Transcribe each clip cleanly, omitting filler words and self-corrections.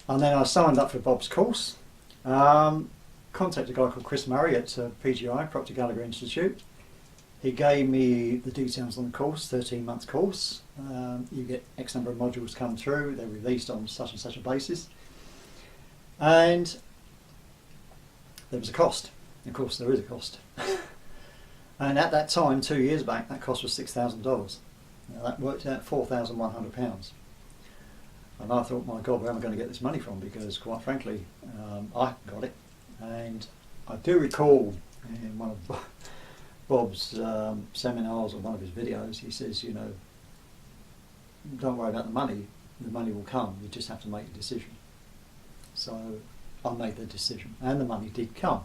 And then I signed up for Bob's course. Contacted a guy called Chris Murray at PGI, Proctor Gallagher Institute. He gave me the details on the course, 13-month course. You get X number of modules come through, they're released on such and such a basis. And there was a cost. Of course there is a cost. And at that time, 2 years back, that cost was $6,000. Now that worked out £4,100. And I thought, my God, where am I going to get this money from? Because quite frankly, I haven't got it. And I do recall in one of Bob's seminars or one of his videos, he says, you know, don't worry about the money will come, you just have to make a decision. So I made the decision and the money did come.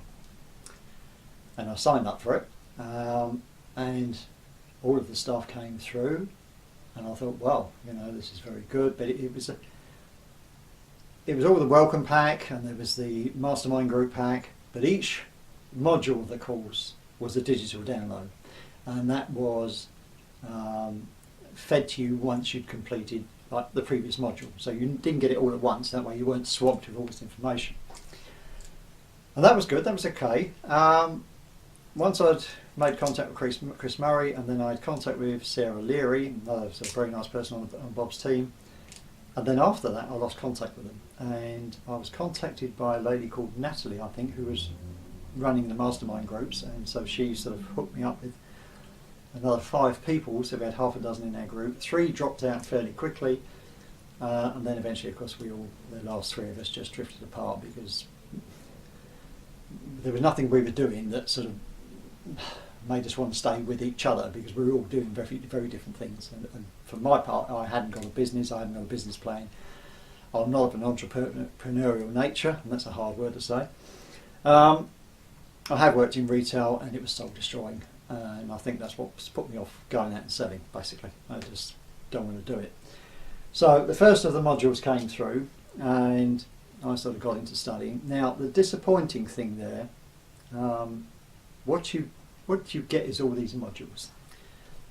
And I signed up for it, and all of the stuff came through, and I thought, well, you know, this is very good. But it was all the welcome pack, and there was the mastermind group pack, but each module of the course was a digital download, and that was fed to you once you'd completed like the previous module. So you didn't get it all at once, that way you weren't swamped with all this information. And that was good, that was okay. Once I'd made contact with Chris Murray, and then I had contact with Sarah Leary, another sort of very nice person on Bob's team, and then after that I lost contact with them, and I was contacted by a lady called Natalie, I think, who was running the mastermind groups, and so she sort of hooked me up with another 5 people, so we had half a dozen in our group. 3 dropped out fairly quickly, and then eventually, of course, the last 3 of us just drifted apart because there was nothing we were doing that sort of made us want to stay with each other, because we were all doing very, very different things. And for my part, I hadn't got a business, I hadn't got a business plan. I'm not of an entrepreneurial nature, and that's a hard word to say. I have worked in retail, and it was soul destroying, and I think that's what's put me off going out and selling, basically. I just don't want to do it. So the first of the modules came through, and I sort of got into studying. Now the disappointing thing there, what you get is all these modules,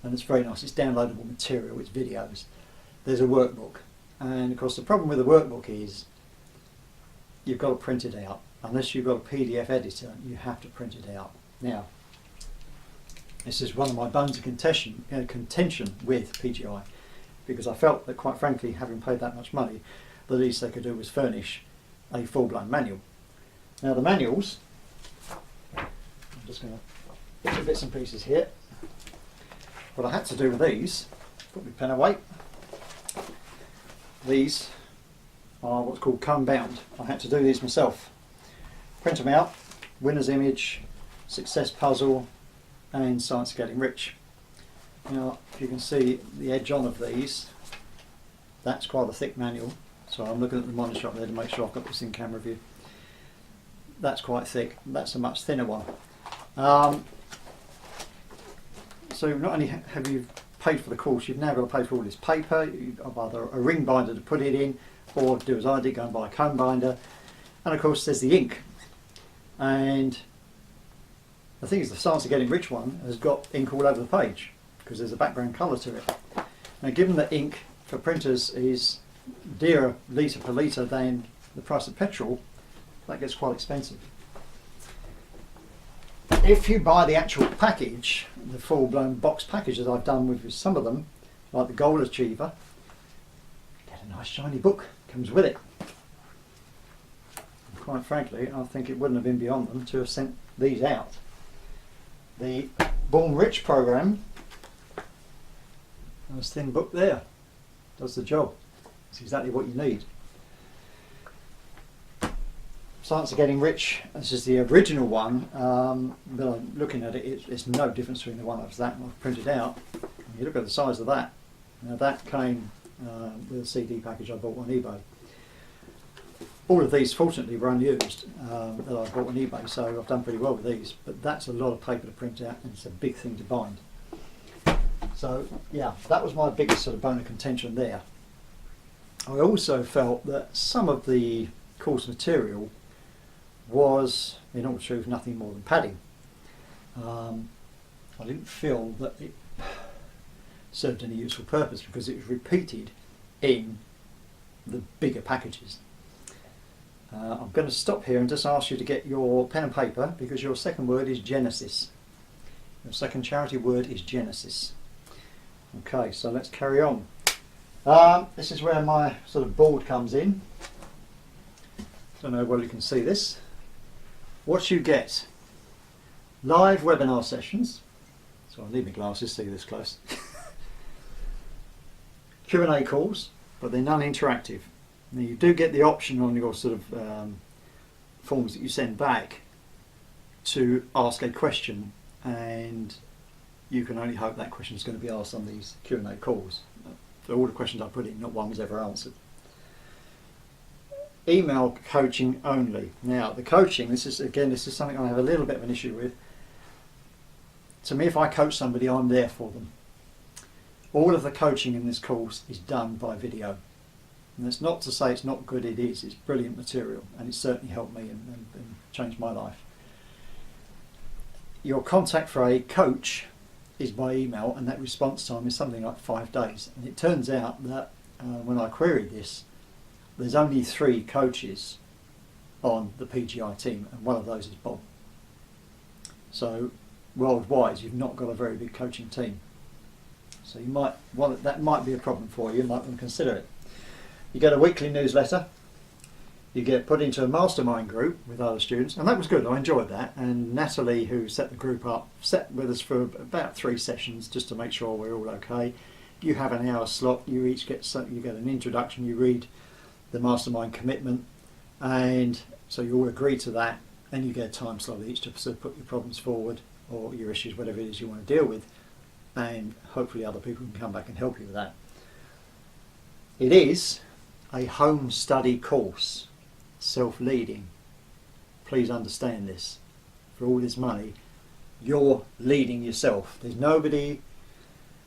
and it's very nice. It's downloadable material, it's videos. There's a workbook, and of course the problem with the workbook is you've got to print it out. Unless you've got a PDF editor, you have to print it out. Now, this is one of my bones of contention with PGI, because I felt that, quite frankly, having paid that much money, the least they could do was furnish a full-blown manual. Now the manuals, I'm just going to get the bits and pieces here. What I had to do with these, put my pen away, these are what's called cone bound. I had to do these myself. Print them out, winner's image, success puzzle, and science getting rich. Now if you can see the edge on of these, that's quite a thick manual. So I'm looking at the monitor up there to make sure I've got this in camera view. That's quite thick, that's a much thinner one. So not only have you paid for the course, you've now got to pay for all this paper, you've either a ring binder to put it in, or do as I did, go and buy a cone binder. And of course there's the ink. And the thing is, the Science of Getting Rich one has got ink all over the page because there's a background colour to it. Now given that ink for printers is dearer litre per litre than the price of petrol, that gets quite expensive. If you buy the actual package, the full-blown box package that I've done with some of them, like the Goal Achiever, you get a nice shiny book, comes with it. And quite frankly, I think it wouldn't have been beyond them to have sent these out. The Born Rich program, nice thin book there, does the job. It's exactly what you need. Science of Getting Rich, this is the original one, but I'm looking at it, it's no difference between the one I've printed out. And you look at the size of that. Now that came with a CD package I bought on eBay. All of these fortunately were unused that I bought on eBay, so I've done pretty well with these, but that's a lot of paper to print out and it's a big thing to bind. So yeah, that was my biggest sort of bone of contention there. I also felt that some of the course material was, in all truth, nothing more than padding. I didn't feel that it served any useful purpose because it was repeated in the bigger packages. I'm going to stop here and just ask you to get your pen and paper, because your second word is Genesis. Your second charity word is Genesis. Okay, so let's carry on. This is where my sort of board comes in. Don't know whether you can see this. What you get: live webinar sessions. So I'll leave my glasses, see this close. Q&A calls, but they're non-interactive. Now you do get the option on your sort of forms that you send back to ask a question, and you can only hope that question is going to be asked on these Q&A calls. So all the questions I put in, not one was ever answered. Email coaching only. Now the coaching, this is something I have a little bit of an issue with. To me, if I coach somebody, I'm there for them. All of the coaching in this course is done by video. And that's not to say it's not good, it is. It's brilliant material, and it's certainly helped me and changed my life. Your contact for a coach is by email, and that response time is something like 5 days. And it turns out that when I queried this, there's only 3 coaches on the PGI team, and one of those is Bob. So worldwide, you've not got a very big coaching team. So you might want, that might be a problem for you. You might want to consider it. You get a weekly newsletter. You get put into a mastermind group with other students, and that was good. I enjoyed that. And Natalie, who set the group up, sat with us for about 3 sessions just to make sure we're all okay. You have an hour slot. You each get an introduction. You read the mastermind commitment, and so you all agree to that. Then you get a time slot each to sort of put your problems forward, or your issues, whatever it is you want to deal with, and hopefully other people can come back and help you with that. It is a home study course, self-leading. Please understand this. For all this money, you're leading yourself. There's nobody,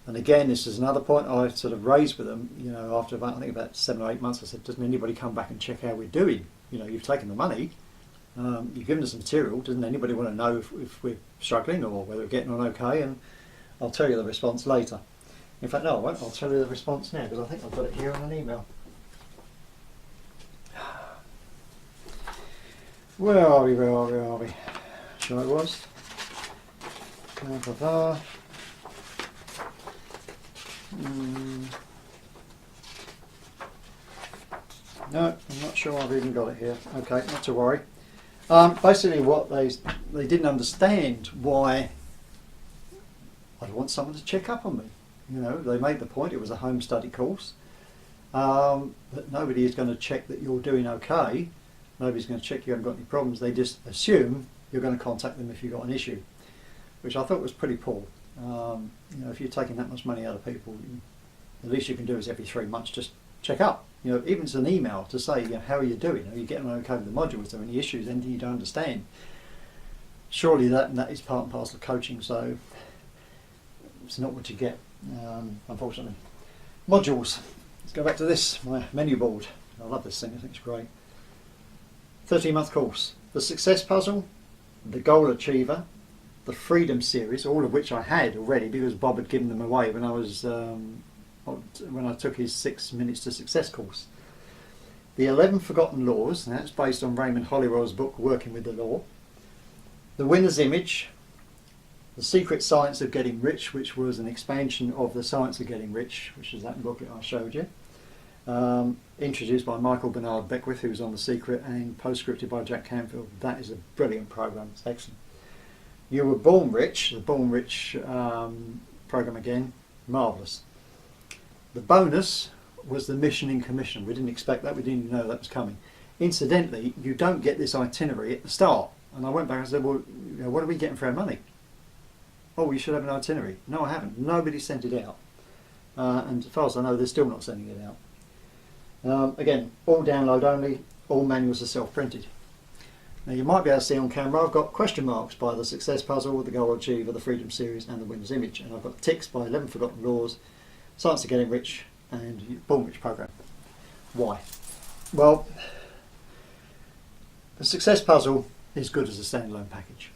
and again, this is another point I sort of raised with them, you know, after about, I think about 7 or 8 months, I said, doesn't anybody come back and check how we're doing? You know, you've taken the money, you've given us the material, doesn't anybody want to know if we're struggling or whether we're getting on okay? And I'll tell you the response later. In fact, no, I won't. I'll tell you the response now, because I think I've got it here on an email. Where are we? Sure it was. No, I'm not sure I've even got it here. Okay, not to worry. Basically what they didn't understand why I'd want someone to check up on me. You know, they made the point it was a home study course, but nobody is going to check that you're doing okay. Nobody's going to check you haven't got any problems. They just assume you're going to contact them if you've got an issue, which I thought was pretty poor. You know, if you're taking that much money out of people, the least you can do is every 3 months just check up. You know, even as an email to say, you know, how are you doing? Are you getting okay with the modules? Are there any issues? Anything you don't understand? Surely that is part and parcel of coaching. So it's not what you get, unfortunately. Modules. Let's go back to this, my menu board. I love this thing. I think it's great. 13-month course. The Success Puzzle, the Goal Achiever, the Freedom Series, all of which I had already because Bob had given them away when I was when I took his 6 Minutes to Success course. The 11 Forgotten Laws, and that's based on Raymond Holliwell's book Working with the Law. The Winner's Image, The Secret Science of Getting Rich, which was an expansion of The Science of Getting Rich, which is that booklet I showed you. Introduced by Michael Bernard Beckwith, who was on The Secret, and postscripted by Jack Canfield. That is a brilliant program. It's excellent. You Were Born Rich, the Born Rich program again, marvellous. The bonus was the Mission in Commission. We didn't expect that. We didn't even know that was coming. Incidentally, you don't get this itinerary at the start. And I went back and said, well, you know, what are we getting for our money? Oh, you should have an itinerary. No, I haven't. Nobody sent it out. And as far as I know, they're still not sending it out. Again, all download only, all manuals are self-printed. Now you might be able to see on camera I've got question marks by the Success Puzzle, the Goal Achiever, the Freedom Series and the Winner's Image, and I've got ticks by 11 Forgotten Laws, Science of Getting Rich and Born Rich program. Why? Well, the Success Puzzle is good as a standalone package.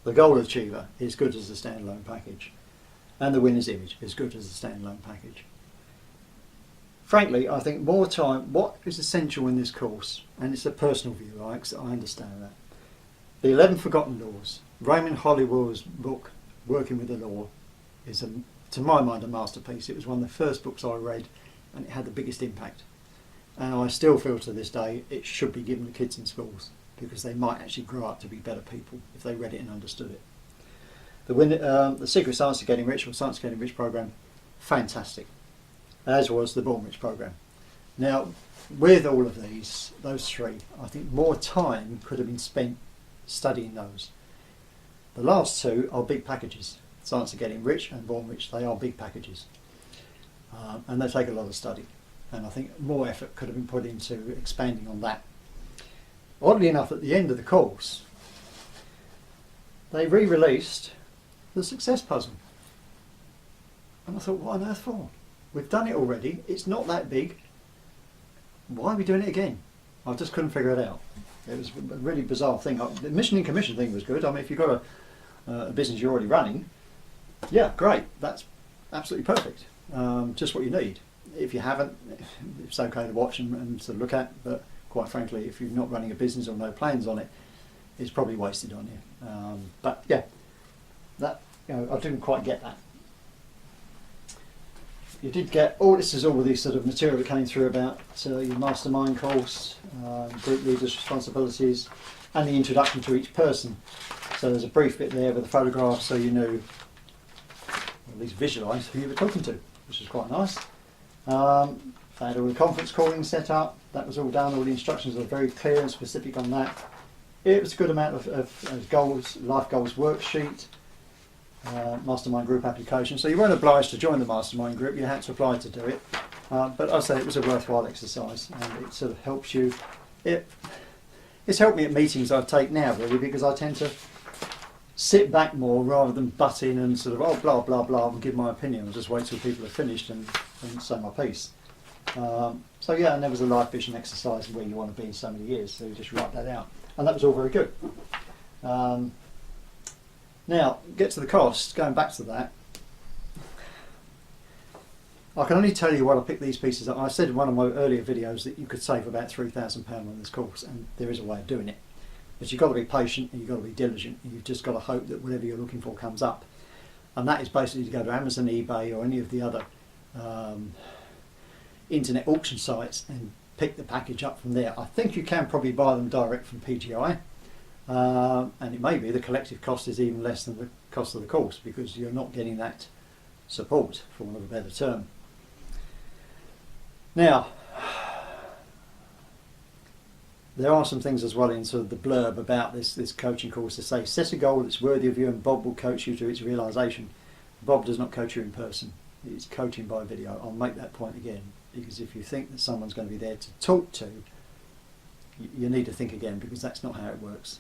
The Goal Achiever is good as a standalone package, and the Winner's Image is good as a standalone package. frankly, I think more time, what is essential in this course, and it's a personal view, right, 'cause I understand that. The 11 Forgotten Laws, Raymond Holliwell's book, Working with the Law, is, to my mind, a masterpiece. It was one of the first books I read, and it had the biggest impact. And I still feel to this day it should be given to kids in schools, because they might actually grow up to be better people if they read it and understood it. The Secret Science of Getting Rich, or Science of Getting Rich program, fantastic, as was the Born Rich program. Now, with all of those three, I think more time could have been spent studying those. The last two are big packages. Science of Getting Rich and Born Rich, they are big packages. And they take a lot of study. And I think more effort could have been put into expanding on that. Oddly enough, at the end of the course, they re-released the Success Puzzle. And I thought, what on earth for? We've done it already, it's not that big. Why are we doing it again? I just couldn't figure it out. It was a really bizarre thing. The mission and commission thing was good. I mean, if you've got a business you're already running, yeah, great, that's absolutely perfect. Just what you need. If you haven't, it's okay to watch and sort of look at, but quite frankly, if you're not running a business or no plans on it, it's probably wasted on you. But yeah, that, I didn't quite get that. You did get, this is all these sort of material that came through about your mastermind course, group leaders' responsibilities, and the introduction to each person. So there's a brief bit there with a photograph, so you knew, or at least visualised who you were talking to, which was quite nice. I had all the conference calling set up, that was all done, all the instructions were very clear and specific on that. It was a good amount of goals, life goals worksheet, mastermind group application. So you weren't obliged to join the mastermind group, you had to apply to do it. But I say it was a worthwhile exercise, and it sort of helps you. It's helped me at meetings I take now, really, because I tend to sit back more rather than butt in and sort of, blah, blah, blah, and give my opinion. I'll just wait till people are finished and say my piece. So yeah, and there was a life vision exercise where you want to be in so many years, so you just write that out. And that was all very good. Now, get to the cost, going back to that. I can only tell you what I picked these pieces up. I said in one of my earlier videos that you could save about £3,000 on this course, and there is a way of doing it. But you've got to be patient and you've got to be diligent, and you've just got to hope that whatever you're looking for comes up. And that is basically to go to Amazon, eBay, or any of the other internet auction sites and pick the package up from there. I think you can probably buy them direct from PGI, and it may be the collective cost is even less than the cost of the course, because you're not getting that support, for want of a better term. Now, there are some things as well in sort of the blurb about this coaching course to say, set a goal that's worthy of you and Bob will coach you to its realisation. Bob does not coach you in person, it's coaching by video. I'll make that point again, because if you think that someone's going to be there to talk to, you need to think again, because that's not how it works.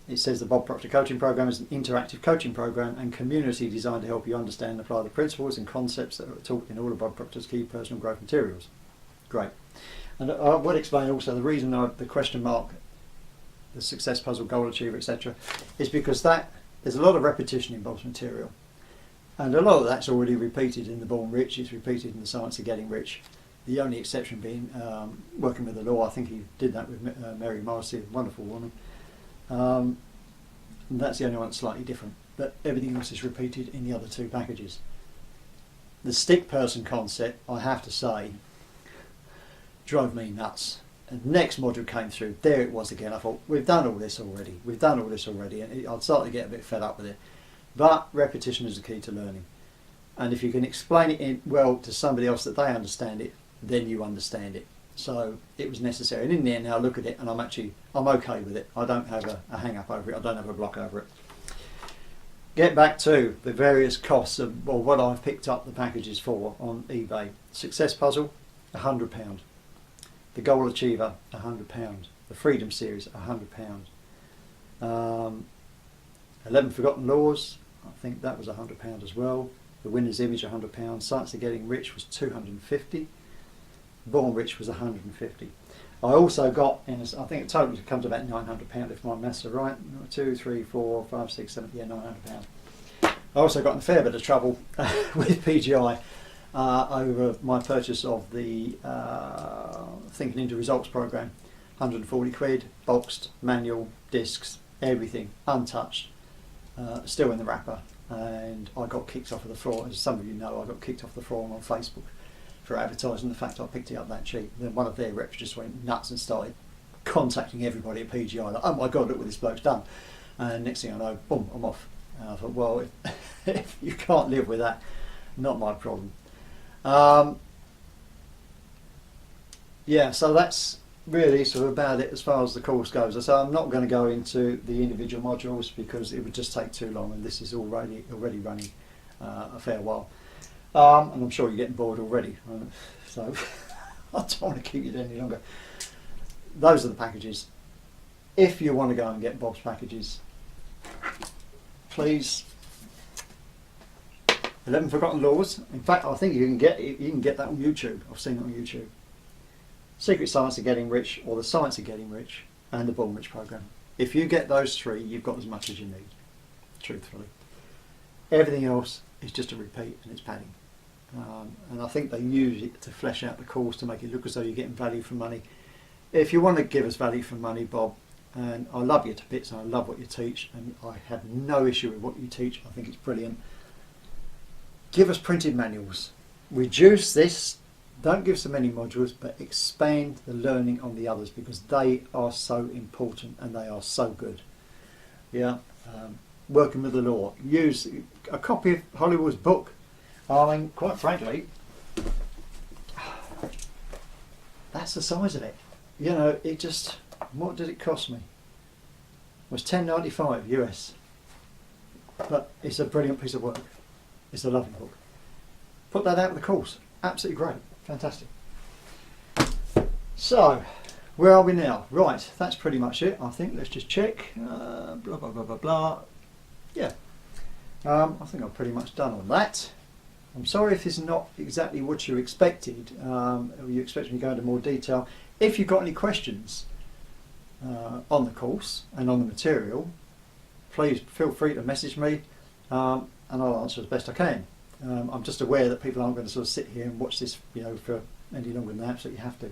It says the Bob Proctor coaching program is an interactive coaching program and community designed to help you understand and apply the principles and concepts that are taught in all of Bob Proctor's key personal growth materials. Great. And I would explain also the reason the question mark, the success puzzle, goal achiever, etc., is because there's a lot of repetition in Bob's material. And a lot of that's already repeated in the Born Rich, it's repeated in the Science of Getting Rich. The only exception being Working with the Law. I think he did that with Mary Morrissey, a wonderful woman. And that's the only one that's slightly different. But everything else is repeated in the other two packages. The stick person concept, I have to say, drove me nuts. And the next module came through, there it was again. I thought, we've done all this already, and I'd start to get a bit fed up with it. But repetition is the key to learning. And if you can explain it well to somebody else that they understand it, then you understand it. So it was necessary. And in the end, now I look at it and I'm okay with it. I don't have a hang up over it, I don't have a block over it. Get back to the various costs of what I've picked up the packages for on eBay. Success Puzzle, £100. The Goal Achiever, £100. The Freedom Series, £100. 11 Forgotten Laws, I think that was £100 as well. The Winner's Image, £100. Science of Getting Rich was £250. Born Rich was £150. I also got, I think it totally comes to about £900 if my maths are right. 2, 3, 4, 5, 6, 7, yeah, £900. I also got in a fair bit of trouble with PGI over my purchase of the Thinking Into Results program. 140 quid, boxed, manual, discs, everything, untouched, still in the wrapper. And I got kicked off of the forum. As some of you know, I got kicked off the forum on Facebook for advertising the fact I picked it up that cheap. Then one of their reps just went nuts and started contacting everybody at PGI, like, oh my god, look what this bloke's done. And next thing I know, boom, I'm off. And I thought, well, if you can't live with that, not my problem. Yeah, so that's really sort of about it as far as the course goes. So I'm not going to go into the individual modules because it would just take too long, and this is already running a fair while. And I'm sure you're getting bored already, so I don't want to keep you any longer. Those are the packages. If you want to go and get Bob's packages, please. 11 Forgotten Laws. In fact, I think you can get that on YouTube. I've seen it on YouTube. Secret Science of Getting Rich, or The Science of Getting Rich, and the Born Rich program. If you get those three, you've got as much as you need, truthfully. Everything else is just a repeat, and it's padding. And I think they use it to flesh out the course to make it look as though you're getting value for money. If you want to give us value for money, Bob, and I love you to bits, and I love what you teach, and I have no issue with what you teach, I think it's brilliant. Give us printed manuals. Reduce this. Don't give so many modules, but expand the learning on the others, because they are so important and they are so good. Yeah, working with the law. Use a copy of Hollywood's book. I mean, quite frankly, that's the size of it. You know, it just, what did it cost me? It was $10.95 US. But it's a brilliant piece of work. It's a lovely book. Put that out of the course. Absolutely great. Fantastic. So, where are we now? Right, that's pretty much it, I think. Let's just check. Blah, blah, blah, blah, blah. Yeah. I think I'm pretty much done on that. I'm sorry if this is not exactly what you expected. You expected me to go into more detail. If you've got any questions on the course and on the material, please feel free to message me, and I'll answer as best I can. I'm just aware that people aren't going to sort of sit here and watch this, you know, for any longer than they absolutely have to.